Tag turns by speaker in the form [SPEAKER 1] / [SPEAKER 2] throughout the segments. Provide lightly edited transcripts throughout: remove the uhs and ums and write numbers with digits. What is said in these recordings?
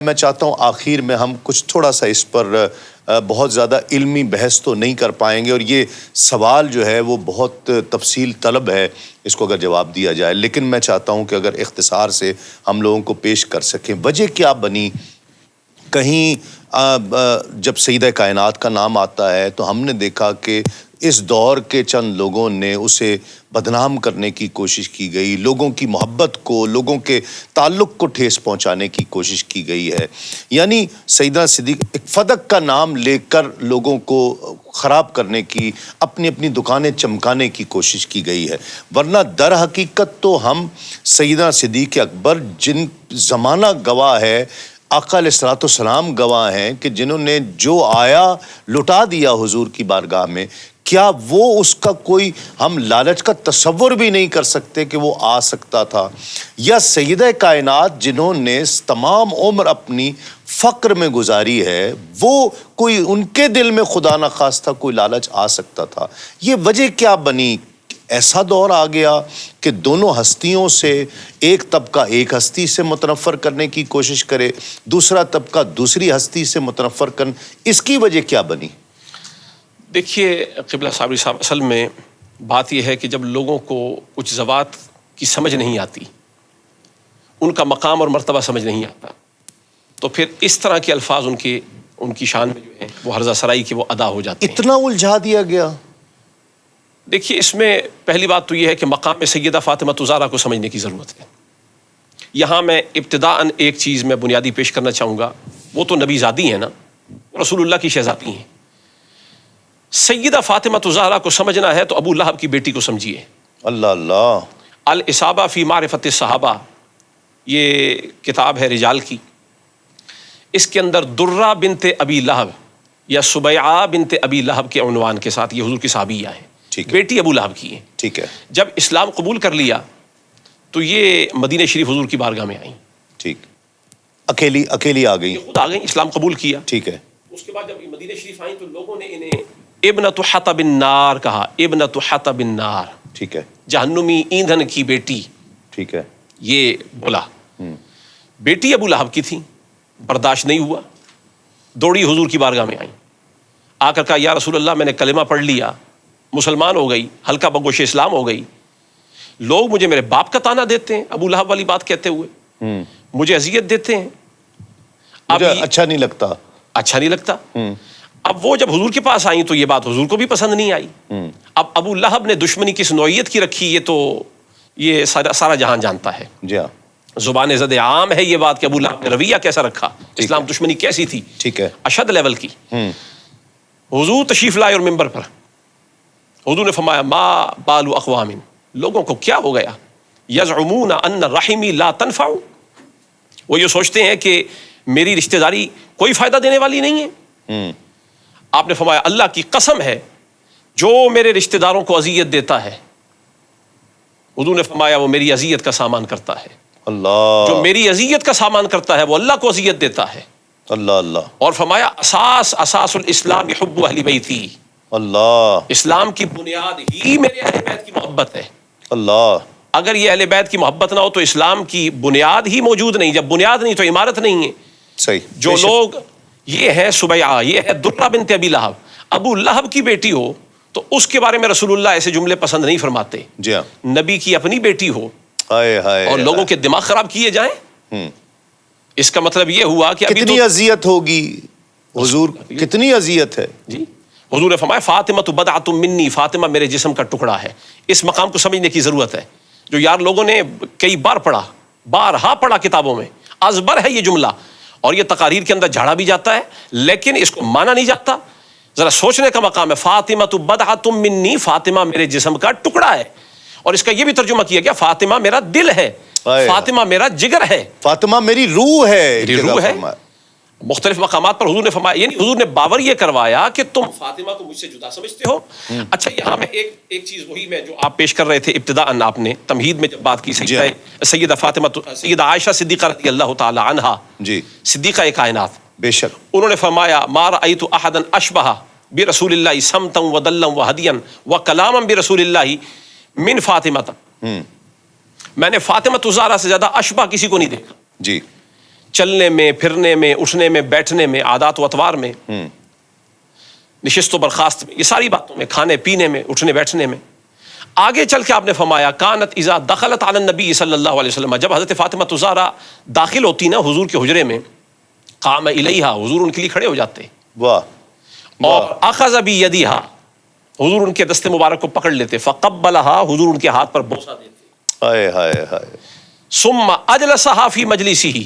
[SPEAKER 1] میں چاہتا ہوں آخر میں ہم کچھ تھوڑا سا اس پر بہت زیادہ علمی بحث تو نہیں کر پائیں گے، اور یہ سوال جو ہے وہ بہت تفصیل طلب ہے اس کو اگر جواب دیا جائے، لیکن میں چاہتا ہوں کہ اگر اختصار سے ہم لوگوں کو پیش کر سکیں۔ وجہ کیا بنی؟ کہیں جب سیدہ کائنات کا نام آتا ہے تو ہم نے دیکھا کہ اس دور کے چند لوگوں نے اسے بدنام کرنے کی کوشش کی گئی، لوگوں کی محبت کو، لوگوں کے تعلق کو ٹھیس پہنچانے کی کوشش کی گئی ہے۔ یعنی سیدہ صدیقہ ایک فدق کا نام لے کر لوگوں کو خراب کرنے کی، اپنی اپنی دکانیں چمکانے کی کوشش کی گئی ہے، ورنہ در حقیقت تو ہم سیدہ صدیق اکبر جن زمانہ گواہ ہے، آقا علیہ الصلوۃ والسلام گواہ ہیں کہ جنہوں نے جو آیا لٹا دیا حضور کی بارگاہ میں، کیا وہ اس کا کوئی ہم لالچ کا تصور بھی نہیں کر سکتے کہ وہ آ سکتا تھا؟ یا سیدہ کائنات جنہوں نے تمام عمر اپنی فقر میں گزاری ہے، وہ کوئی ان کے دل میں خدا نہ خواستہ کوئی لالچ آ سکتا تھا؟ یہ وجہ کیا بنی؟ ایسا دور آ گیا کہ دونوں ہستیوں سے ایک طبقہ ایک ہستی سے متنفر کرنے کی کوشش کرے، دوسرا طبقہ دوسری ہستی سے متنفر کرنے، اس کی وجہ کیا بنی؟
[SPEAKER 2] دیکھیے قبلہ صابری صاحب، اصل میں بات یہ ہے کہ جب لوگوں کو کچھ ذوات کی سمجھ نہیں آتی، ان کا مقام اور مرتبہ سمجھ نہیں آتا، تو پھر اس طرح کے الفاظ ان کی شان میں جو ہے وہ ہرزہ سرائی کے وہ ادا ہو جاتے ہیں۔
[SPEAKER 1] اتنا الجھا دیا گیا؟
[SPEAKER 2] دیکھیے اس میں پہلی بات تو یہ ہے کہ مقام سیدہ فاطمہ الزہرا کو سمجھنے کی ضرورت ہے۔ یہاں میں ابتداءً ایک چیز میں بنیادی پیش کرنا چاہوں گا، وہ تو نبی زادی ہیں نا، رسول اللہ کی شہزادی ہیں۔ سیدہ فاطمہ الزہرا کو سمجھنا ہے تو ابو لہب کی بیٹی کو سمجھیے۔
[SPEAKER 1] اللہ اللہ۔
[SPEAKER 2] الاصابہ فی معرفت الصحابہ، یہ کتاب ہے رجال کی، اس کے اندر درہ بنت ابی لہب یا سبیعہ بنت ابی لہب کے عنوان کے ساتھ یہ حضور کی صحابیہ ہے، بیٹی ابو لہب کی ہے۔
[SPEAKER 1] ٹھیک ہے۔
[SPEAKER 2] جب اسلام قبول کر لیا تو یہ مدینہ شریف حضور کی بارگاہ میں آئیں۔
[SPEAKER 1] ٹھیک، اکیلی آ گئی؟
[SPEAKER 2] خود آ گئیں، اسلام قبول کیا۔
[SPEAKER 1] ٹھیک ہے۔
[SPEAKER 2] اس کے بعد جب مدینہ شریف آئیں تو لوگوں نے انہیں ابنۃ حطب النار کہا، ابنۃ حطب النار،
[SPEAKER 1] ٹھیک ہے،
[SPEAKER 2] جہنمی ایندھن کی بیٹی،
[SPEAKER 1] ٹھیک ہے،
[SPEAKER 2] یہ بولا۔ بیٹی ابو لہب کی تھی، برداشت نہیں ہوا، دوڑی حضور کی بارگاہ میں آئیں، آ کر کہا یا رسول اللہ میں نے کلمہ پڑھ لیا، مسلمان ہو گئی، ہلکا بگوش اسلام ہو گئی، لوگ مجھے میرے باپ کا تانا دیتے ہیں ابو لہب والی بات کہتے ہوئے، مجھے اذیت دیتے ہیں، اب
[SPEAKER 1] اچھا نہیں لگتا۔
[SPEAKER 2] اب وہ جب حضور کے پاس آئیں تو یہ بات حضور کو بھی پسند نہیں آئی۔ اب ابو لہب نے دشمنی کس نوعیت کی رکھی یہ تو یہ سارا جہان جانتا ہے،
[SPEAKER 1] جی ہاں،
[SPEAKER 2] زبان زد عام ہے یہ بات کہ ابو لہب نے رویہ کیسا رکھا، اسلام دشمنی کیسی تھی،
[SPEAKER 1] ٹھیک ہے،
[SPEAKER 2] اشد لیول کی۔ حضور تشریف لائے اور منبر پر حضور نے فرمایا ما بال اقوام، لوگوں کو کیا ہو گیا، یزعمون ان رحمی لا تنفع، وہ یہ سوچتے ہیں کہ میری رشتہ داری کوئی فائدہ دینے والی نہیں ہے۔ آپ نے فرمایا اللہ کی قسم ہے جو میرے رشتہ داروں کو اذیت دیتا ہے، حضور نے فرمایا وہ میری اذیت کا سامان کرتا ہے۔
[SPEAKER 1] اللہ،
[SPEAKER 2] جو میری اذیت کا سامان کرتا ہے وہ اللہ کو اذیت دیتا ہے۔
[SPEAKER 1] اللہ اللہ۔
[SPEAKER 2] اور فرمایا اساس الاسلام حب اہل بیتی،
[SPEAKER 1] اللہ،
[SPEAKER 2] اسلام کی بنیاد ہی میرے اہل بیت کی محبت ہے۔
[SPEAKER 1] اللہ،
[SPEAKER 2] اگر یہ اہل بیت کی محبت نہ ہو تو اسلام کی بنیاد ہی موجود نہیں، جب بنیاد نہیں تو عمارت نہیں ہے۔
[SPEAKER 1] صحیح۔
[SPEAKER 2] جو لوگ یہ ہے سبیعہ، یہ ہے درہ بنت ابی لہب، ابو لہب کی بیٹی ہو تو اس کے بارے میں رسول اللہ ایسے جملے پسند نہیں فرماتے۔
[SPEAKER 1] جی ہاں،
[SPEAKER 2] نبی کی اپنی بیٹی ہو اور لوگوں کے دماغ خراب کیے جائیں، اس کا مطلب یہ ہوا کہ
[SPEAKER 1] کتنی اذیت ہوگی حضور، کتنی اذیت ہے۔
[SPEAKER 2] جی، حضور نے فرمایا فاطمہ بضعۃ منی، فاطمہ میرے جسم کا ٹکڑا ہے۔ اس مقام کو سمجھنے کی ضرورت ہے، جو یار لوگوں نے کئی بار پڑھا، بارہا پڑھا کتابوں میں، ازبر ہے یہ جملہ، اور یہ تقاریر کے اندر جھاڑا بھی جاتا ہے لیکن اس کو مانا نہیں جاتا۔ ذرا سوچنے کا مقام ہے، فاطمہ بضعۃ منی، فاطمہ میرے جسم کا ٹکڑا ہے، اور اس کا یہ بھی ترجمہ کیا گیا فاطمہ میرا دل ہے، فاطمہ میرا جگر ہے،
[SPEAKER 1] فاطمہ میری روح ہے،
[SPEAKER 2] میری روح ہے۔ مختلف مقامات پر حضور نے فرمایا، یعنی حضور نے باور یہ کروایا کہ تم فاطمہ کو مجھ سے جدا سمجھتے ہو۔ اچھا یہاں میں ایک چیز وہی میں جو آپ پیش کر رہے تھے ابتداءً، آپ نے تمہید میں جب بات کی سیدہ فاطمہ، سیدہ عائشہ صدیقہ رضی اللہ تعالی عنہا،
[SPEAKER 1] جی،
[SPEAKER 2] صدیقہ کائنات،
[SPEAKER 1] بے شک،
[SPEAKER 3] انہوں نے فرمایا ما رأیت احدا اشبہ برسول اللہ سمتا ودلا وہدیا وکلاما برسول اللہ من فاطمہ، میں نے فاطمہ الزہرا سے زیادہ اشبہ کسی کو نہیں دیکھا۔
[SPEAKER 1] جی،
[SPEAKER 2] چلنے میں، پھرنے میں، اٹھنے میں، بیٹھنے میں، عادات و اطوار میں، نشست و برخاست میں، یہ ساری باتوں میں، کھانے پینے میں، اٹھنے بیٹھنے میں. آگے چل کے آپ نے فرمایا کانت اذا دخلت علی النبی صلی اللہ علیہ وسلم، جب حضرت فاطمہ الزہرا داخل ہوتی نا حضور کے حجرے میں، قام الیہا، حضور ان کے لیے کھڑے ہو جاتے،
[SPEAKER 1] واہ،
[SPEAKER 2] اور اخذ بیدیہا، حضور ان کے دست مبارک کو پکڑ لیتے، فقبلہا، حضور ان کے ہاتھ پر بوسہ دیتے،
[SPEAKER 1] ہائے ہائے ہائے،
[SPEAKER 2] ثم اجلسہا فی مجلسہ،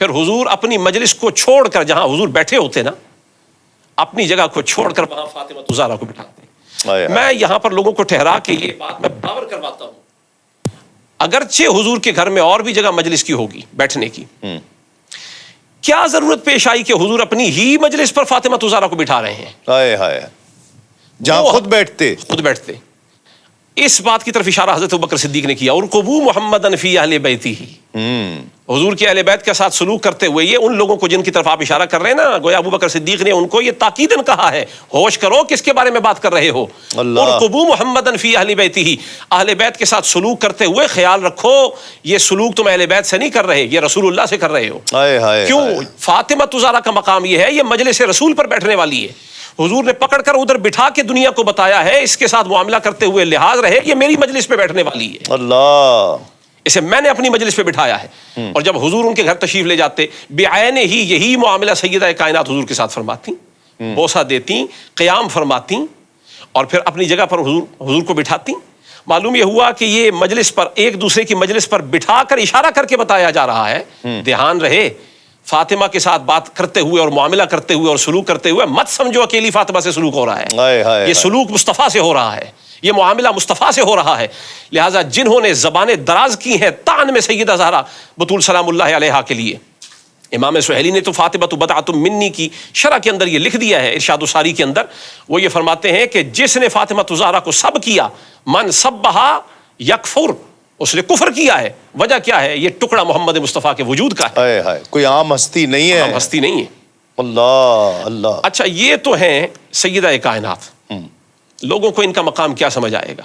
[SPEAKER 2] پھر حضور اپنی مجلس کو چھوڑ کر، جہاں حضور بیٹھے ہوتے نا، اپنی جگہ کو چھوڑ کر وہاں فاطمہ الزہرا کو بٹھاتے.
[SPEAKER 1] ہائے ہائے.
[SPEAKER 2] میں یہاں پر لوگوں کو ٹھہرا کے یہ بات میں باور کرواتا ہوں، اگرچہ حضور کے گھر میں اور بھی جگہ مجلس کی ہوگی بیٹھنے کی، کیا ضرورت پیش آئی کہ حضور اپنی ہی مجلس پر فاطمہ الزہرا کو بٹھا رہے ہیں،
[SPEAKER 1] ہائے ہائے، جہاں
[SPEAKER 2] وہ
[SPEAKER 1] خود بیٹھتے.
[SPEAKER 2] خود بیٹھتے. اس بات کی طرف اشارہ حضرت ابوبکر صدیق نے کیا، اور قبو محمدن فی اہل بیتہ، حضور کے اہل بیت کے ساتھ سلوک کرتے ہوئے، یہ ان لوگوں کو جن کی طرف آپ اشارہ کر رہے ہیں نا، گویا ابوبکر صدیق نے ان کو یہ تاکیدن کہا ہے، ہوش کرو کس کے بارے میں بات کر رہے ہو.
[SPEAKER 1] اللہ.
[SPEAKER 2] اور قبو محمدن فی اہل بیتہ، اہل بیت کے ساتھ سلوک کرتے ہوئے خیال رکھو یہ سلوک تم اہل بیت سے نہیں کر رہے، یہ رسول اللہ سے کر رہے ہو.
[SPEAKER 1] ہائے ہائے.
[SPEAKER 2] کیوں؟ فاطمہ الزہرا کا مقام یہ ہے، یہ مجلس رسول پر بیٹھنے والی ہے. حضور نے پکڑ کر ادھر بٹھا کے دنیا کو بتایا ہے، اس کے ساتھ معاملہ کرتے ہوئے لحاظ رہے، یہ میری مجلس پہ بیٹھنے والی ہے،
[SPEAKER 1] اللہ،
[SPEAKER 2] اسے میں نے اپنی مجلس پہ بٹھایا ہے. اور جب حضور ان کے گھر تشریف لے جاتے، بعین ہی یہی معاملہ سیدہ کائنات حضور کے ساتھ فرماتی، بوسہ دیتی، قیام فرماتی، اور پھر اپنی جگہ پر حضور کو بٹھاتی. معلوم یہ ہوا کہ یہ مجلس پر، ایک دوسرے کی مجلس پر بٹھا کر اشارہ کر کے بتایا جا رہا ہے، دھیان رہے فاطمہ کے ساتھ بات کرتے ہوئے اور معاملہ کرتے ہوئے اور سلوک کرتے ہوئے مت سمجھو اکیلی فاطمہ سے سلوک ہو رہا ہے،
[SPEAKER 1] ہائے ہائے.
[SPEAKER 2] یہ سلوک مصطفیٰ سے ہو رہا ہے، یہ معاملہ مصطفیٰ سے ہو رہا ہے. لہٰذا جنہوں نے زبانیں دراز کی ہیں طعن میں سیدہ زہرا بطول سلام اللہ علیہا کے لیے، امام سہیلی نے تو فاطمہ بضعۃ منی کی شرح کے اندر یہ لکھ دیا ہے، ارشاد الساری کے اندر وہ یہ فرماتے ہیں کہ جس نے فاطمہ الزہرا کو سب کیا، من سبہا یکفر، اس نے کفر کیا ہے. وجہ کیا ہے؟ یہ ٹکڑا محمد مصطفیٰ کے وجود کا ہے،
[SPEAKER 1] ہائے ہائے، کوئی عام ہستی نہیں ہے،
[SPEAKER 2] عام ہستی نہیں ہے.
[SPEAKER 1] اللہ اللہ.
[SPEAKER 2] اچھا یہ تو ہیں سیدہ کائنات، لوگوں کو ان کا مقام کیا سمجھ آئے گا؟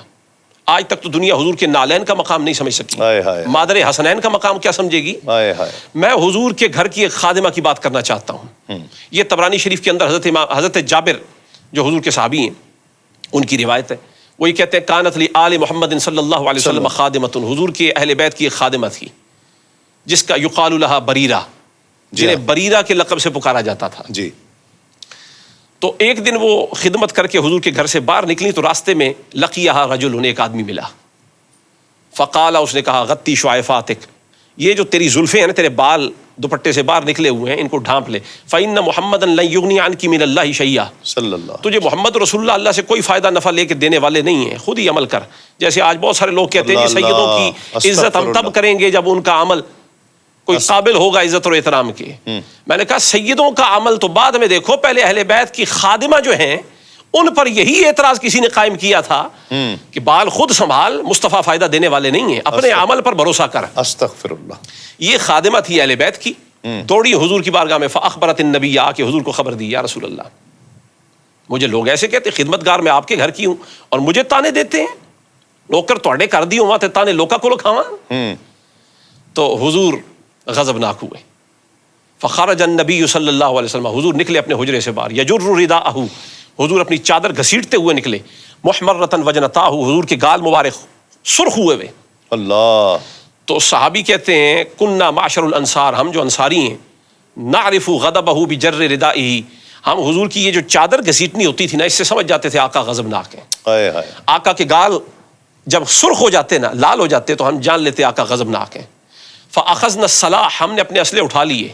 [SPEAKER 2] آج تک تو دنیا حضور کے نالین کا مقام نہیں سمجھ سکی،
[SPEAKER 1] ہائے ہائے.
[SPEAKER 2] مادر حسنین کا مقام کیا سمجھے گی؟
[SPEAKER 1] ہائے ہائے.
[SPEAKER 2] میں حضور کے گھر کی ایک خادمہ کی بات کرنا چاہتا ہوں. یہ طبرانی شریف کے اندر حضرت جابر جو حضور کے صحابی ہیں ان کی روایت ہے، وہی کہتے ہیں کانت لی آل محمد صلی اللہ علیہ وسلم خادمۃ، حضور کے اہل بیت کی ایک خادمہ تھی جس کا یقال لہا بریرہ، جنہیں بریرہ کے لقب سے پکارا جاتا تھا.
[SPEAKER 1] جی.
[SPEAKER 2] تو ایک دن وہ خدمت کر کے حضور کے گھر سے باہر نکلی تو راستے میں لقیہا رجل، ایک آدمی ملا، فقال، اس نے کہا غطی شعیفاتک، یہ جو تیری زلفیں ہیں نا، تیرے بال دوپٹے سے باہر نکلے ہوئے ہیں، ان کو ڈھانپ لے. فإن محمدا لن یغنی عنک من اللہ شیئا،
[SPEAKER 1] صلی اللہ.
[SPEAKER 2] تجھے محمد رسول اللہ اللہ سے کوئی فائدہ نفع لے کے دینے والے نہیں ہیں، خود ہی عمل کر. جیسے آج بہت سارے لوگ کہتے ہیں جی سیدوں کی عزت ہم تب کریں گے جب ان کا عمل کوئی قابل ہوگا عزت اور احترام کے. میں نے کہا سیدوں کا عمل تو بعد میں دیکھو، پہلے اہل بیت کی خادمہ جو ہیں ان پر یہی اعتراض کسی نے قائم کیا تھا کہ بال خود سنبھال، مصطفیٰ فائدہ دینے والے نہیں ہیں، اپنے عمل پر بھروسہ کر.
[SPEAKER 1] استغفر اللہ.
[SPEAKER 2] یہ خادمہ تھی اہل بیت کی، دوڑی حضور کی بارگاہ میں، فاخبرت النبی، آ کے حضور کو خبر دی، یا رسول اللہ مجھے لوگ ایسے کہتے، خدمتگار میں آپ کے گھر کی ہوں اور مجھے تانے دیتے ہیں، نوکر توڑے کر دی ہوں تانے لوکا کو کھاواں. تو حضور غضبناک ہوئے. فخرج النبی صلی اللہ علیہ وسلم، حضور نکلے اپنے حجرے سے باہر، یجر رداءہ، حضور اپنی چادر گھسیٹتے ہوئے نکلے. محمرۃ وجنتاہ، حضور کے گال مبارک سرخ ہوئے ہوئے.
[SPEAKER 1] اللہ.
[SPEAKER 2] تو صحابی کہتے ہیں کننا معشر الانصار، ہم جو انصاری ہیں، نعرف غضبہ بجر ردائہ، ہم حضور کی یہ جو چادر گھسیٹنی ہوتی تھی نا، اس سے سمجھ جاتے تھے آقا غضبناک ہیں.
[SPEAKER 1] ہائے ہائے.
[SPEAKER 2] آقا کے گال جب سرخ ہو جاتے نا، لال ہو جاتے، تو ہم جان لیتے آقا غضبناک ہیں. فاخذنا السلاح، ہم نے اپنے اسلحے اٹھا لیے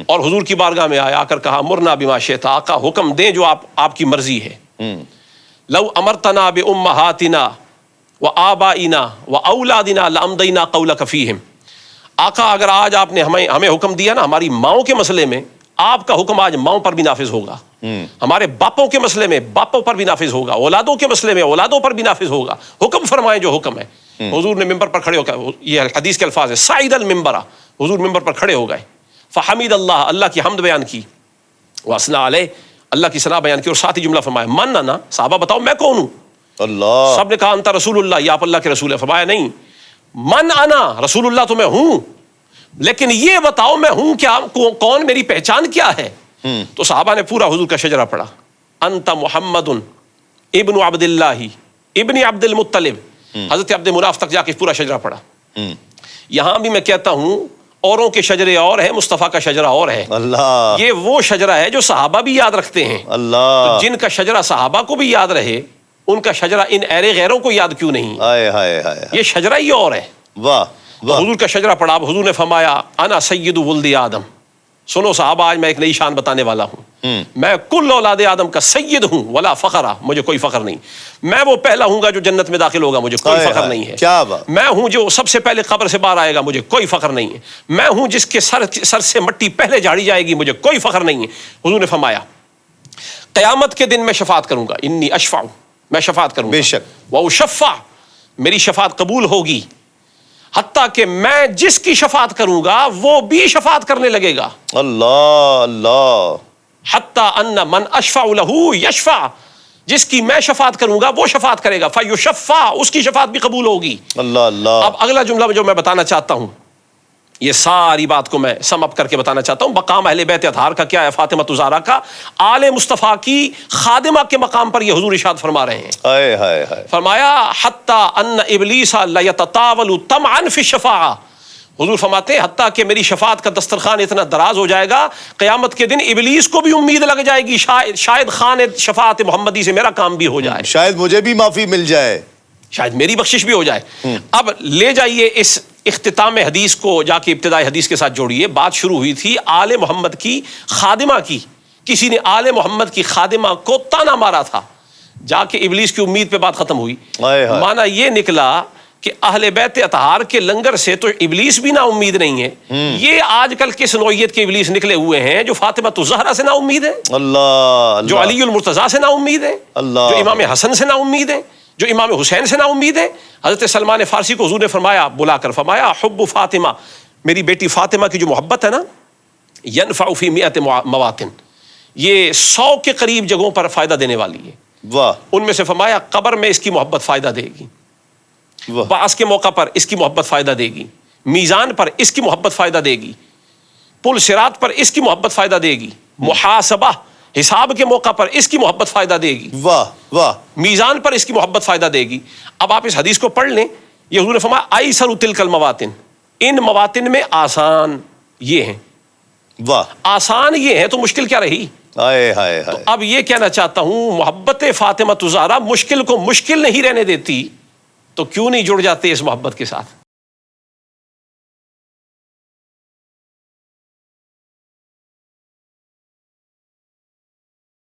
[SPEAKER 2] اور حضور کی بارگاہ میں آیا کر کہا مرنا بما شئت، آقا حکم دیں جو آپ کی مرضی ہے. لو امرتنا بامہاتنا وآبائنا واولادنا لامضینا قولک فیہم، آقا اگر آج آپ نے ہمیں حکم دیا نا ہماری ماؤں کے مسئلے میں، آپ کا حکم آج ماؤں پر بھی نافذ ہوگا، ہمارے باپوں کے مسئلے میں باپوں پر بھی نافذ ہوگا، اولادوں کے مسئلے میں اولادوں پر بھی نافذ ہوگا. حکم فرمائیں جو حکم ہے. حضور نے ممبر پر کھڑے ہو گئے، یہ حدیث کے الفاظ ہے، صعد المنبر، حضور ممبر پر کھڑے ہو گئے. فحمید اللہ، اللہ کی حمد بیان کی، واثنا علیہ، اللہ کی ثنا بیان کی، اور ساتھ ہی جملہ فرمایا من انا، صحابہ بتاؤ میں کون ہوں؟
[SPEAKER 1] اللہ.
[SPEAKER 2] سب نے کہا انت رسول اللہ، یا آپ اللہ کے رسول ہے. فرمایا نہیں، من انا، رسول اللہ تو میں ہوں، لیکن یہ بتاؤ میں ہوں کیا, کون, میری پہچان کیا ہے؟ تو صحابہ نے پورا حضور کا شجرہ پڑھا. انت محمد ابن عبد اللہ ابن عبد المطلب. حضرت عبد مناف تک جا کے پورا شجرہ پڑھا. یہاں بھی میں کہتا ہوں اوروں کے شجرے اور ہیں, مصطفیٰ کا شجرہ اور ہے.
[SPEAKER 1] اللہ,
[SPEAKER 2] یہ وہ شجرہ ہے جو صحابہ بھی یاد رکھتے ہیں.
[SPEAKER 1] اللہ,
[SPEAKER 2] جن کا شجرہ صحابہ کو بھی یاد رہے, ان کا شجرہ ان ایرے غیروں کو یاد کیوں نہیں؟
[SPEAKER 1] ہائے ہائے ہائے,
[SPEAKER 2] یہ شجرہ ہی اور ہے.
[SPEAKER 1] واہ واہ,
[SPEAKER 2] حضور کا شجرہ پڑھا. اب حضور نے فرمایا انا سید ولد آدم. سنو صحابہ, آج میں ایک نئی شان بتانے والا ہوں. میں کل اولاد آدم کا سید ہوں, ولا فخرا, مجھے کوئی فخر نہیں. میں وہ پہلا ہوں گا جو جنت میں داخل ہوگا, مجھے کوئی فخر نہیں ہے.
[SPEAKER 1] کیا بات.
[SPEAKER 2] میں ہوں جو سب سے پہلے قبر سے باہر آئے گا, مجھے کوئی فخر نہیں ہے. میں ہوں جس کے سر سے مٹی پہلے جھاڑی جائے گی, مجھے کوئی فخر نہیں ہے. حضور نے فرمایا قیامت کے دن میں شفاعت کروں گا. انی اشفع, میں شفاعت کروں گا.
[SPEAKER 1] بے شک.
[SPEAKER 2] واشفع, میری شفاعت قبول ہوگی. حتیٰ کہ میں جس کی شفاعت کروں گا وہ بھی شفاعت کرنے لگے گا.
[SPEAKER 1] اللہ اللہ,
[SPEAKER 2] حتیٰ ان من اشفع لہ یشفع, جس کی میں شفاعت کروں گا وہ شفاعت کرے گا. فیشفع, اس کی شفاعت بھی قبول ہوگی.
[SPEAKER 1] اللہ اللہ.
[SPEAKER 2] اب اگلا جملہ جو میں بتانا چاہتا ہوں, یہ ساری بات کو میں سم اپ کر کے بتانا چاہتا ہوں. مقام اہل بیت اطہار کا کیا ہے, فاطمہ الزہرا کا, آل مصطفیٰ کی خادمہ کے مقام پر یہ حضور ارشاد فرما رہے ہیں.
[SPEAKER 1] ہائے ہائے ہائے,
[SPEAKER 2] فرمایا حتیٰ ان ابلیس لیتطاول طمعا فی الشفاعہ. حضور فرماتے ہیں حتیٰ کہ میری شفاعت کا دسترخوان اتنا دراز ہو جائے گا, قیامت کے دن ابلیس کو بھی امید لگ جائے گی شاید خان شفاعت محمدی سے میرا کام بھی ہو جائے,
[SPEAKER 1] شاید مجھے بھی معافی مل جائے,
[SPEAKER 2] شاید میری بخشش بھی ہو جائے. اب لے جائیے اس اختتام حدیث کو, جا کے ابتدائی حدیث کے ساتھ جوڑیے. بات شروع ہوئی تھی آل محمد کی خادمہ کی. کسی نے آل محمد کی خادمہ کو تانا مارا تھا, جا کے ابلیس کی امید پہ بات ختم ہوئی. مانا یہ نکلا کہ اہل بیت اطہار کے لنگر سے تو ابلیس بھی نا امید نہیں ہے. یہ آج کل کس نوعیت کے ابلیس نکلے ہوئے ہیں جو فاطمہ الزہرا سے نا امید ہے,
[SPEAKER 1] اللہ,
[SPEAKER 2] جو علی المرتضیٰ سے نا امید ہے,
[SPEAKER 1] اللہ,
[SPEAKER 2] جو امام حسن سے نا امید ہے, جو امام حسین سے نا امید ہے. حضرت سلمان فارسی کو حضور نے فرمایا, بلا کر فرمایا حب فاطمہ, میری بیٹی فاطمہ کی جو محبت ہے نا, ینفع فی مئات مواطن, یہ 100 کے قریب جگہوں پر فائدہ دینے والی ہے.
[SPEAKER 1] واہ,
[SPEAKER 2] ان میں سے فرمایا قبر میں اس کی محبت فائدہ دے گی, بعث کے موقع پر اس کی محبت فائدہ دے گی, میزان پر اس کی محبت فائدہ دے گی, پل صراط پر اس کی محبت فائدہ دے گی, محاسبہ حساب کے موقع پر اس کی محبت فائدہ دے گی,
[SPEAKER 1] واہ واہ,
[SPEAKER 2] میزان پر اس کی محبت فائدہ دے گی. اب آپ اس حدیث کو پڑھ لیں. یہ حضور نے فرمایا ایسر تلک المواطن, ان مواطن میں آسان یہ ہیں.
[SPEAKER 1] واہ,
[SPEAKER 2] آسان یہ ہیں تو مشکل کیا رہی.
[SPEAKER 1] ہائے ہائے ہائے.
[SPEAKER 2] اب یہ کہنا چاہتا ہوں محبت فاطمہ الزہرا مشکل کو مشکل نہیں رہنے دیتی, تو کیوں نہیں جڑ جاتے اس محبت کے ساتھ.